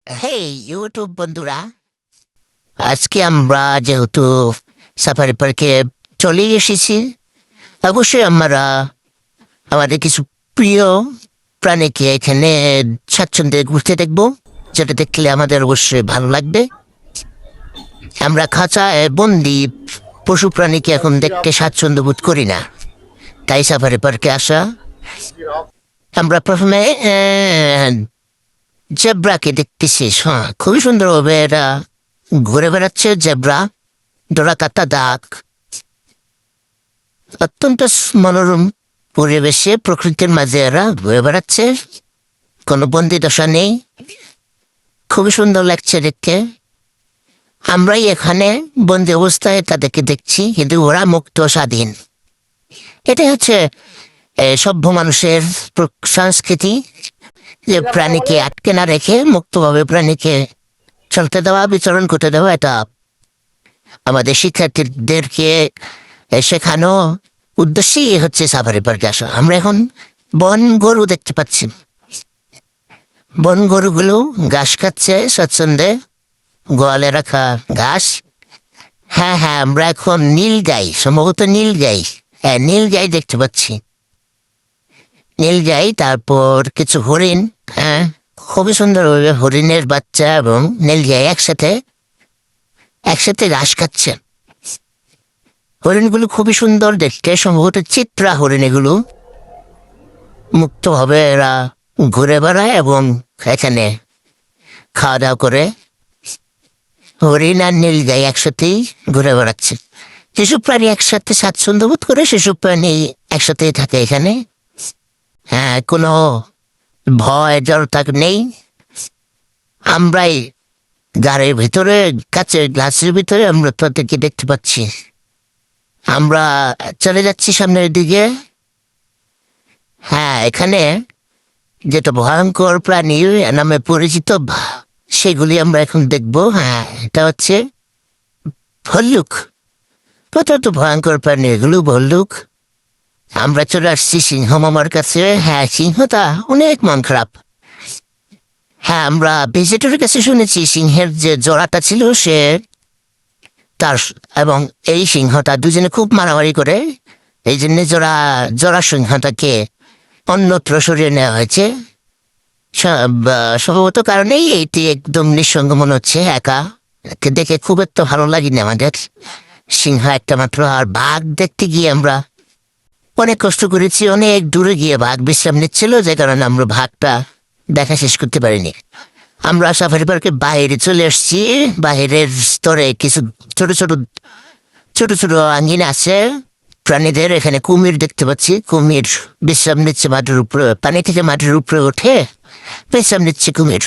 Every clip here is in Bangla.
হেই ইউটিউব বন্ধুরা, আজকে আমরা যেহেতু সাফারি পার্কে চলে এসেছি, অবশ্যই আমরা আমাদের কিছু প্রিয় প্রাণীকে এখানে স্বাচ্ছন্দ্যে ঘুরতে দেখব, যেটা দেখলে আমাদের অবশ্যই ভালো লাগবে। আমরা খাঁচায় বন্দি পশু প্রাণীকে এখন দেখতে স্বাচ্ছন্দ্য বোধ করি না, তাই সাফারি পার্কে আসা। আমরা প্রথমে জেব্রাকে দেখতেছি। হ্যাঁ, খুবই সুন্দরভাবে এরা ঘুরে বেড়াচ্ছে। জেব্রা ডোরাকাটা দাগ, অত্যন্ত মনোরম পরিবেশে প্রকৃতির মাঝে এরা ঘুরে বেড়াচ্ছে, কোনো বন্দি দশা নেই, খুবই সুন্দর লাগছে দেখতে। আমরাই এখানে বন্দি অবস্থায় তাদেরকে দেখছি, কিন্তু ওরা মুক্ত স্বাধীন। এটাই হচ্ছে সভ্য মানুষের সংস্কৃতি, যে প্রাণীকে আটকে না রেখে মুক্তভাবে প্রাণীকে চলতে দেওয়া, বিচরণ করতে দেওয়া। এটা আমাদের শিক্ষার্থীদেরকে শেখানো উদ্দেশ্যই হচ্ছে সাফারি পার্কে আসা। আমরা এখন বন গরু দেখতে পাচ্ছি। বন গরুগুলো ঘাস খাচ্ছে স্বচ্ছন্দে, গোয়ালে রাখা ঘাস। হ্যাঁ হ্যাঁ, আমরা এখন নীল গাই, সম্ভবত নীল গাই, হ্যাঁ নীল গাই দেখতে পাচ্ছি। নীল গাই, তারপর কিছু হরিণ। হ্যাঁ, খুবই সুন্দরভাবে হরিণের বাচ্চা এবং নীল গাই একসাথে একসাথে ঘাস খাচ্ছে। হরিণগুলো খুবই সুন্দর দেখতে, সম্ভবত চিত্রা হরিণ। এগুলো মুক্তভাবে এরা ঘুরে বেড়ায় এবং এখানে খাওয়া দাওয়া করে। হরিণ আর নীল গাই একসাথেই ঘুরে বেড়াচ্ছে। যেসব প্রাণী একসাথে স্বাচ্ছন্দ্য বোধ করে, সেসব প্রাণী একসাথেই থাকে এখানে। হ্যাঁ, কোনো ভয় জড়তা নেই। আমরাই গাড়ির ভিতরে, কাছের গ্লাসের ভিতরে আমরা তাদেরকে দেখতে পাচ্ছি। আমরা চলে যাচ্ছি সামনের দিকে। হ্যাঁ, এখানে যেটা ভয়ঙ্কর প্রাণী নামে পরিচিত, সেগুলি আমরা এখন দেখব। হ্যাঁ, এটা হচ্ছে ভল্লুক। কত ভয়ঙ্কর প্রাণী এগুলো, ভল্লুক। আমরা চলে আসছি সিংহ মামার কাছে। হ্যাঁ, সিংহটা অনেক মন খারাপ। হ্যাঁ, আমরা ভিজিটরের কাছে শুনেছি সিংহের যে জোড়াটা ছিল সে তার এবং এই সিংহটা দুজনে খুব মারামারি করে, এই জন্য জোড়া সিংহটাকে অন্যত্র সরিয়ে নেওয়া হয়েছে। সম্ভবত কারণেই এইটি একদম নিঃসঙ্গ মনে হচ্ছে, একা। একে দেখে খুব একটা ভালো লাগেনি আমাদের। সিংহ একটা মাত্র। আর বাঘ দেখতে গিয়ে আমরা অনেক কষ্ট করেছি, অনেক দূরে গিয়ে বাঘ বিশ্রাম নিচ্ছিল, যে কারণে আমরা বাঘটা দেখা শেষ করতে পারিনি। আমরা সাফারি পার্কের বাইরে চলে আসছি। বাইরের স্তরে কিছু ছোট ছোট ছোট ছোট আঙ্গিনা আছে প্রাণীদের। এখানে কুমির দেখতে পাচ্ছি। কুমির বিশ্রাম নিচ্ছে মাটির উপরে, পানি থেকে মাটির উপরে উঠে বিশ্রাম নিচ্ছে কুমির।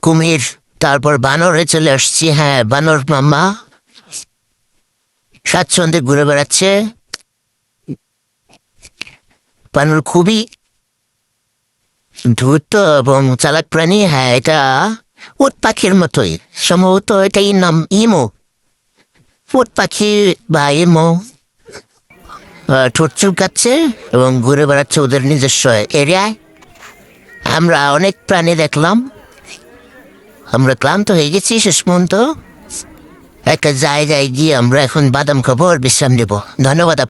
কুমির, তারপর বানরে চলে আসছি। হ্যাঁ, বানর মামা স্বাচ্ছন্দ্যে ঘুরে বেড়াচ্ছে। বানর খুবই ধূর্ত এবং চালাক প্রাণী। হ্যাঁ, এটা উট পাখির মতোই, সম্ভবত এটাই নাম ইমো। উট পাখি বা ইমো ঠোঁট চুলকাচ্ছে এবং ঘুরে বেড়াচ্ছে ওদের নিজস্ব এরিয়ায়। আমরা অনেক প্রাণী দেখলাম, আমরা ক্লান্ত হয়ে গেছি। শেষ পর্যন্ত একটা জায়গায় গিয়ে আমরা এখন বাদাম খাবো আর বিশ্রাম নেব। ধন্যবাদ।